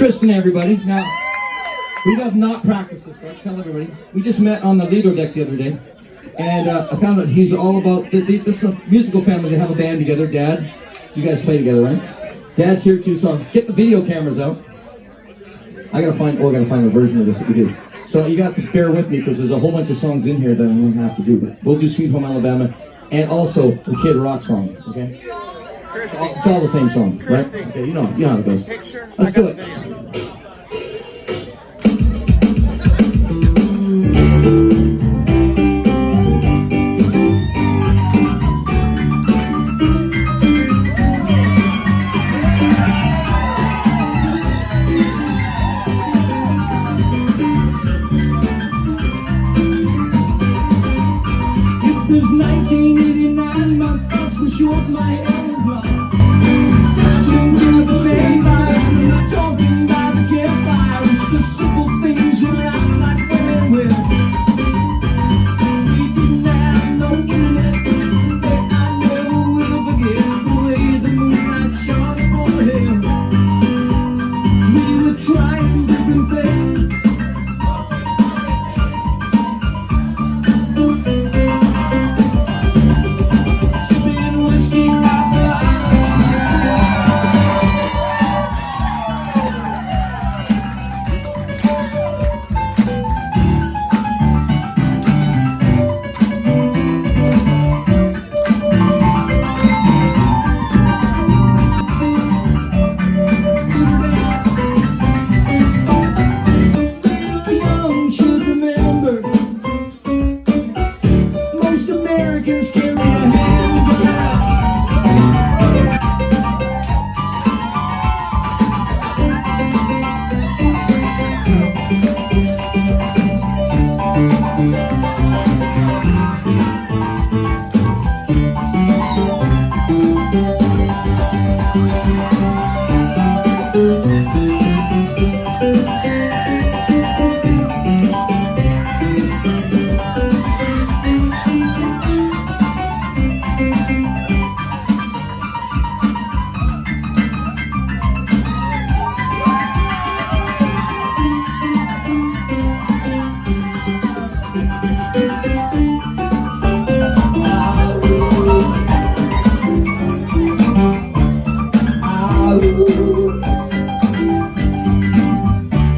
Tristan, everybody. Now, we have not practiced this, right? Tell everybody. We just met on the Lido deck the other day, and I found out he's all about, this is a musical family. They have a band together. Dad, you guys play together, right? Dad's here too, so get the video cameras out. I gotta find a version of this that we do. So you got to bear with me because there's a whole bunch of songs in here that I'm gonna have to do. But we'll do Sweet Home Alabama and also the Kid Rock song, okay? It's all the same song, right? Okay, you know how it goes. Let's do it. It was 1989, my thoughts were short, my hair was long. Seemed to say bye, I'm not talking about the get by. It's the simple things around like women will. We didn't have no internet, that I never will forget. The way the moonlight shone upon the hill. We were trying different things.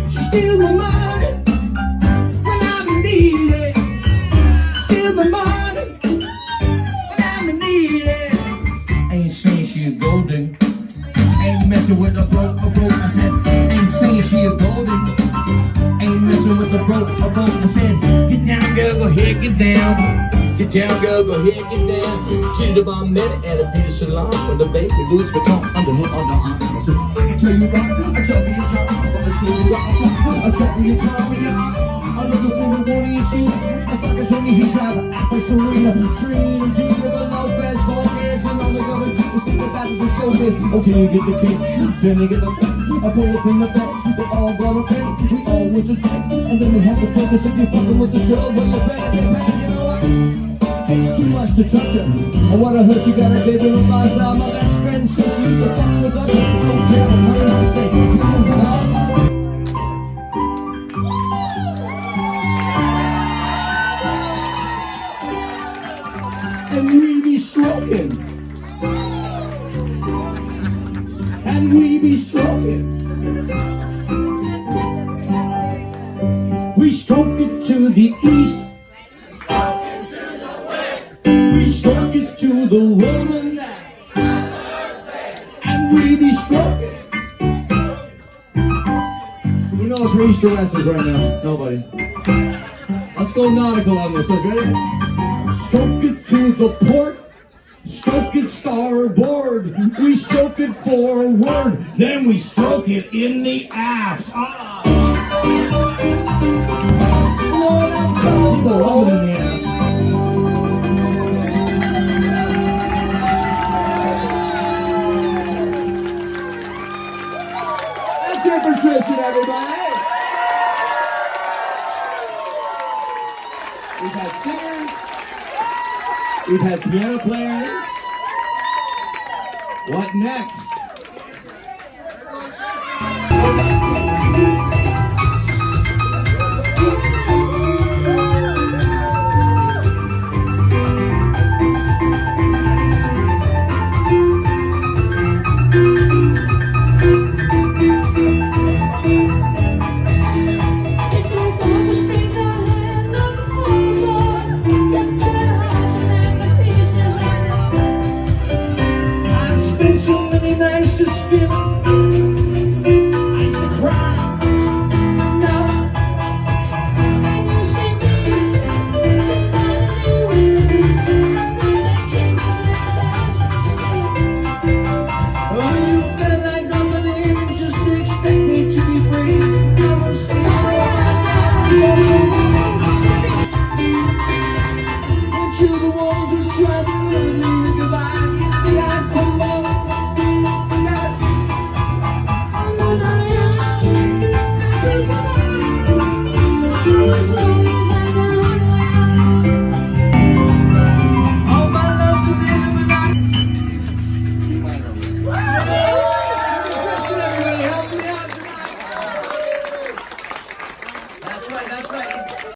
Steal my money when I'm in need. Steal my money when I'm in need. Ain't saying she a golden. Ain't messing with a broke. I said, ain't saying she a golden. Ain't messing with a broke. I said, get down, girl, go ahead, get down. Get down, girl, go ahead, get down. Kid the bomb met at a beauty salon with the baby Louis Vuitton under her underarm. I said, I can tell you rock, I tell you charm, but it's good you rock. I tell you charm in your heart. I'm looking for the one you see. That's like I told me he's driving. I say Serena, Trina, G with a love best for kids. And all they gotta do is think about it and show this. Okay, you get the kids, then they get the best. I pull up in the best, they all brought up in. We all went to bed, and then we have to focus if you're fucking with this girl. When you're bad, you know what? It's too much to touch her. I wanna hurt you, got a baby with my style. My best friend says she used to fuck with us. Don't care what I say. It's in love. And we be stroking. And we be stroking. We stroke it to the east. We stroke it to the woman that and we be stroking. Who knows where East or West is right now? Nobody. Let's go nautical on this. Look, ready? Stroke it to the port. Stroke it starboard. We stroke it forward. Then we stroke it in the aft. Ah. Lord, I'm coming home in the aft. For Tristan, everybody. We've had singers. We've had piano players. What next?